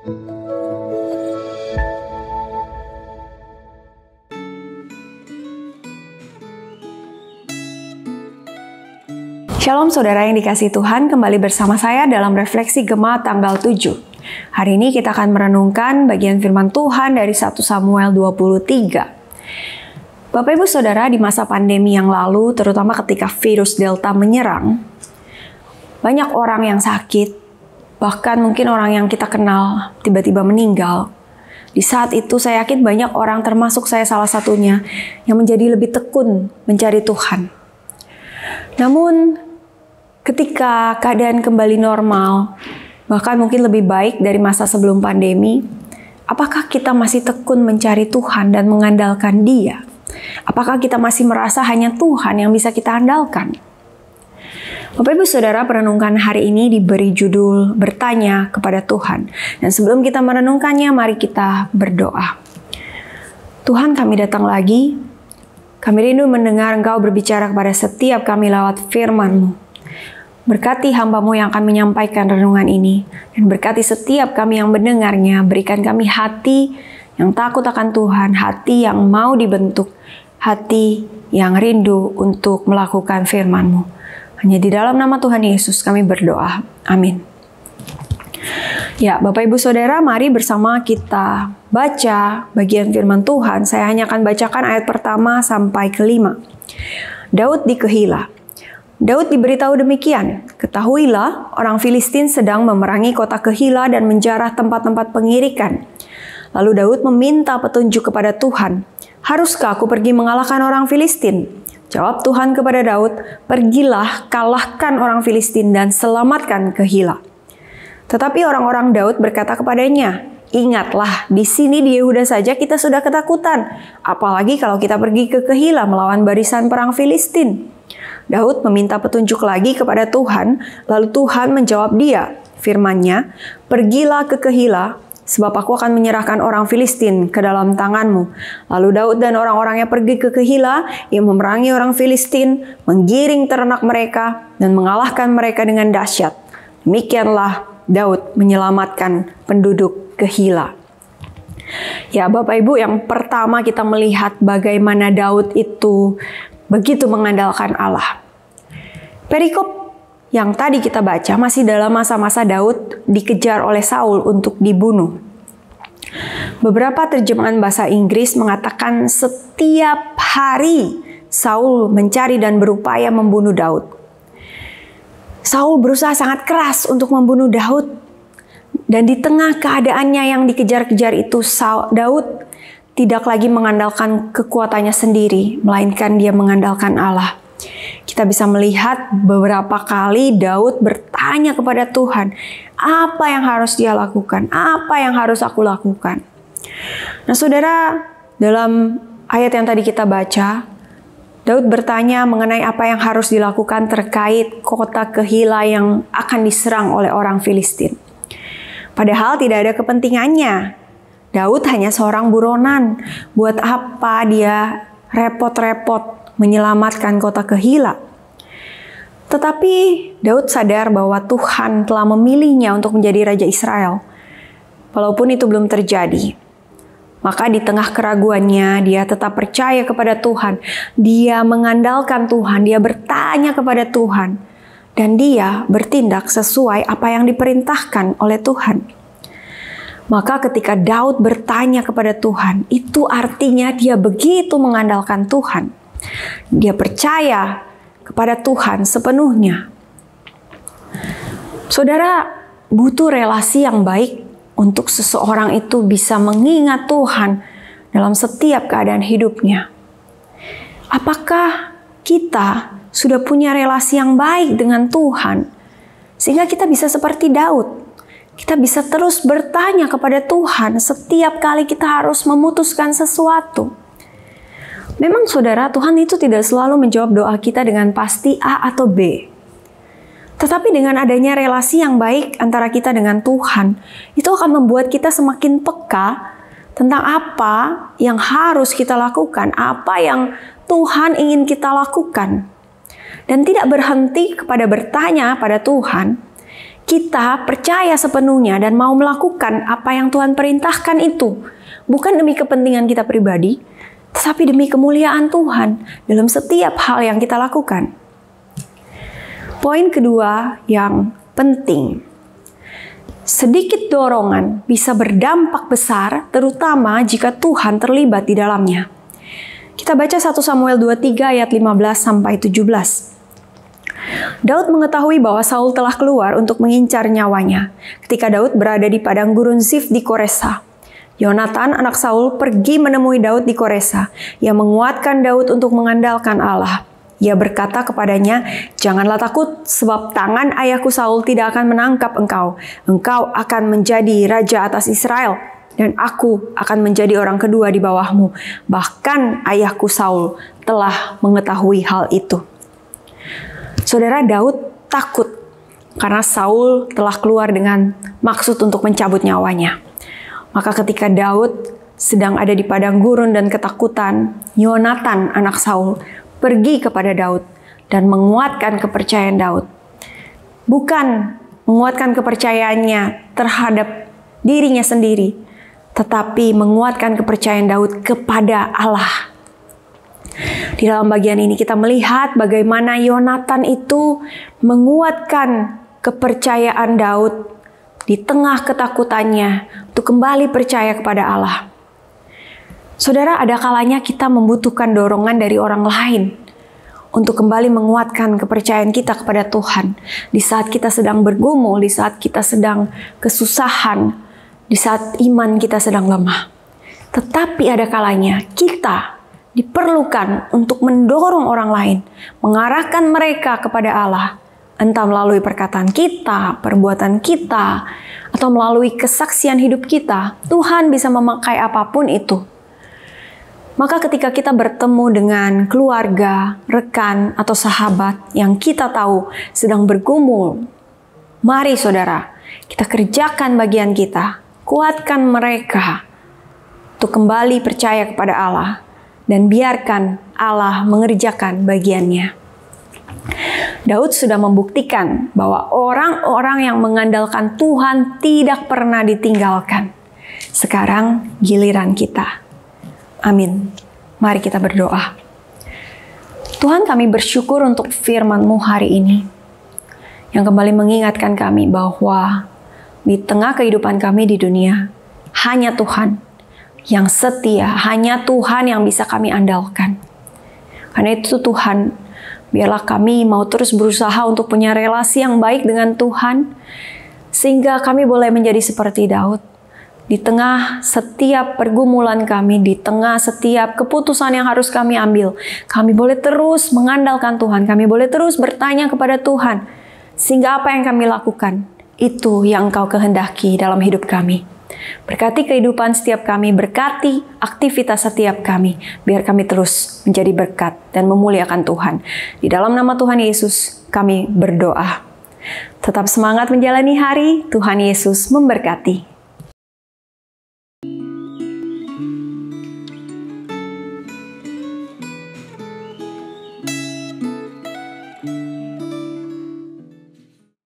Shalom saudara yang dikasihi Tuhan, kembali bersama saya dalam Refleksi Gema tanggal 7. Hari ini kita akan merenungkan bagian firman Tuhan dari 1 Samuel 23. Bapak Ibu Saudara, di masa pandemi yang lalu, terutama ketika virus Delta menyerang, banyak orang yang sakit, bahkan mungkin orang yang kita kenal tiba-tiba meninggal. Di saat itu saya yakin banyak orang, termasuk saya salah satunya, yang menjadi lebih tekun mencari Tuhan. Namun, ketika keadaan kembali normal, bahkan mungkin lebih baik dari masa sebelum pandemi, apakah kita masih tekun mencari Tuhan dan mengandalkan Dia? Apakah kita masih merasa hanya Tuhan yang bisa kita andalkan? Bapak Ibu Saudara, perenungan hari ini diberi judul Bertanya kepada Tuhan. Dan sebelum kita merenungkannya, mari kita berdoa. Tuhan, kami datang lagi. Kami rindu mendengar Engkau berbicara kepada setiap kami lewat firman-Mu. Berkati hamba-Mu yang akan menyampaikan renungan ini, dan berkati setiap kami yang mendengarnya. Berikan kami hati yang takut akan Tuhan, hati yang mau dibentuk, hati yang rindu untuk melakukan firman-Mu. Hanya di dalam nama Tuhan Yesus kami berdoa. Amin. Ya, Bapak Ibu Saudara, mari bersama kita baca bagian firman Tuhan. Saya hanya akan bacakan ayat pertama sampai ke-5. Daud di Kehila. Daud diberitahu demikian, ketahuilah orang Filistin sedang memerangi kota Kehila dan menjarah tempat-tempat pengirikan. Lalu Daud meminta petunjuk kepada Tuhan, haruskah aku pergi mengalahkan orang Filistin? Jawab Tuhan kepada Daud, pergilah kalahkan orang Filistin dan selamatkan Kehila. Tetapi orang-orang Daud berkata kepadanya, ingatlah, di sini di Yehuda saja kita sudah ketakutan, apalagi kalau kita pergi ke Kehila melawan barisan perang Filistin. Daud meminta petunjuk lagi kepada Tuhan, lalu Tuhan menjawab dia, firman-Nya, pergilah ke Kehila, sebab aku akan menyerahkan orang Filistin ke dalam tanganmu. Lalu Daud dan orang-orangnya pergi ke Kehila, ia memerangi orang Filistin, menggiring ternak mereka, dan mengalahkan mereka dengan dahsyat. Demikianlah Daud menyelamatkan penduduk Kehila. Ya, Bapak Ibu, yang pertama kita melihat bagaimana Daud itu begitu mengandalkan Allah. Perikop yang tadi kita baca masih dalam masa-masa Daud dikejar oleh Saul untuk dibunuh. Beberapa terjemahan bahasa Inggris mengatakan setiap hari Saul mencari dan berupaya membunuh Daud. Saul berusaha sangat keras untuk membunuh Daud. Dan di tengah keadaannya yang dikejar-kejar itu, Daud tidak lagi mengandalkan kekuatannya sendiri, melainkan dia mengandalkan Allah. Kita bisa melihat beberapa kali Daud bertanya kepada Tuhan, apa yang harus dia lakukan? Apa yang harus aku lakukan? Nah, saudara, dalam ayat yang tadi kita baca, Daud bertanya mengenai apa yang harus dilakukan terkait kota Kehila yang akan diserang oleh orang Filistin. Padahal tidak ada kepentingannya. Daud hanya seorang buronan. Buat apa dia repot-repot menyelamatkan kota Kehila? Tetapi Daud sadar bahwa Tuhan telah memilihnya untuk menjadi Raja Israel. Walaupun itu belum terjadi. Maka di tengah keraguannya, dia tetap percaya kepada Tuhan. Dia mengandalkan Tuhan, dia bertanya kepada Tuhan. Dan dia bertindak sesuai apa yang diperintahkan oleh Tuhan. Maka ketika Daud bertanya kepada Tuhan, itu artinya dia begitu mengandalkan Tuhan. Dia percaya kepada Tuhan sepenuhnya. Saudara, butuh relasi yang baik untuk seseorang itu bisa mengingat Tuhan dalam setiap keadaan hidupnya. Apakah kita sudah punya relasi yang baik dengan Tuhan, sehingga kita bisa seperti Daud? Kita bisa terus bertanya kepada Tuhan setiap kali kita harus memutuskan sesuatu. Memang saudara, Tuhan itu tidak selalu menjawab doa kita dengan pasti A atau B. Tetapi dengan adanya relasi yang baik antara kita dengan Tuhan, itu akan membuat kita semakin peka tentang apa yang harus kita lakukan, apa yang Tuhan ingin kita lakukan. Dan tidak berhenti kepada bertanya pada Tuhan, kita percaya sepenuhnya dan mau melakukan apa yang Tuhan perintahkan itu. Bukan demi kepentingan kita pribadi, tetapi demi kemuliaan Tuhan dalam setiap hal yang kita lakukan. Poin kedua yang penting. Sedikit dorongan bisa berdampak besar, terutama jika Tuhan terlibat di dalamnya. Kita baca 1 Samuel 23 ayat 15-17. Daud mengetahui bahwa Saul telah keluar untuk mengincar nyawanya. Ketika Daud berada di padang gurun Zif di Koresa, Yonatan anak Saul pergi menemui Daud di Koresa. Ia menguatkan Daud untuk mengandalkan Allah. Ia berkata kepadanya, "Janganlah takut, sebab tangan ayahku Saul tidak akan menangkap engkau. Engkau akan menjadi raja atas Israel, dan aku akan menjadi orang kedua di bawahmu. Bahkan ayahku Saul telah mengetahui hal itu." Saudara, Daud takut karena Saul telah keluar dengan maksud untuk mencabut nyawanya. Maka ketika Daud sedang ada di padang gurun dan ketakutan, Yonatan anak Saul pergi kepada Daud dan menguatkan kepercayaan Daud. Bukan menguatkan kepercayaannya terhadap dirinya sendiri, tetapi menguatkan kepercayaan Daud kepada Allah. Di dalam bagian ini kita melihat bagaimana Yonatan itu menguatkan kepercayaan Daud di tengah ketakutannya untuk kembali percaya kepada Allah. Saudara, ada kalanya kita membutuhkan dorongan dari orang lain untuk kembali menguatkan kepercayaan kita kepada Tuhan. Di saat kita sedang bergumul, di saat kita sedang kesusahan, di saat iman kita sedang lemah. Tetapi ada kalanya kita diperlukan untuk mendorong orang lain, mengarahkan mereka kepada Allah, entah melalui perkataan kita, perbuatan kita, atau melalui kesaksian hidup kita. Tuhan bisa memakai apapun itu. Maka ketika kita bertemu dengan keluarga, rekan, atau sahabat yang kita tahu sedang bergumul, mari saudara, kita kerjakan bagian kita, kuatkan mereka untuk kembali percaya kepada Allah, dan biarkan Allah mengerjakan bagiannya. Daud sudah membuktikan bahwa orang-orang yang mengandalkan Tuhan tidak pernah ditinggalkan. Sekarang giliran kita. Amin. Mari kita berdoa. Tuhan, kami bersyukur untuk firman-Mu hari ini, yang kembali mengingatkan kami bahwa di tengah kehidupan kami di dunia, hanya Tuhan yang setia, hanya Tuhan yang bisa kami andalkan. Karena itu Tuhan, biarlah kami mau terus berusaha untuk punya relasi yang baik dengan Tuhan, sehingga kami boleh menjadi seperti Daud. Di tengah setiap pergumulan kami, di tengah setiap keputusan yang harus kami ambil, kami boleh terus mengandalkan Tuhan, kami boleh terus bertanya kepada Tuhan, sehingga apa yang kami lakukan, itu yang Engkau kehendaki dalam hidup kami. Berkati kehidupan setiap kami, berkati aktivitas setiap kami, biar kami terus menjadi berkat dan memuliakan Tuhan. Di dalam nama Tuhan Yesus, kami berdoa. Tetap semangat menjalani hari, Tuhan Yesus memberkati.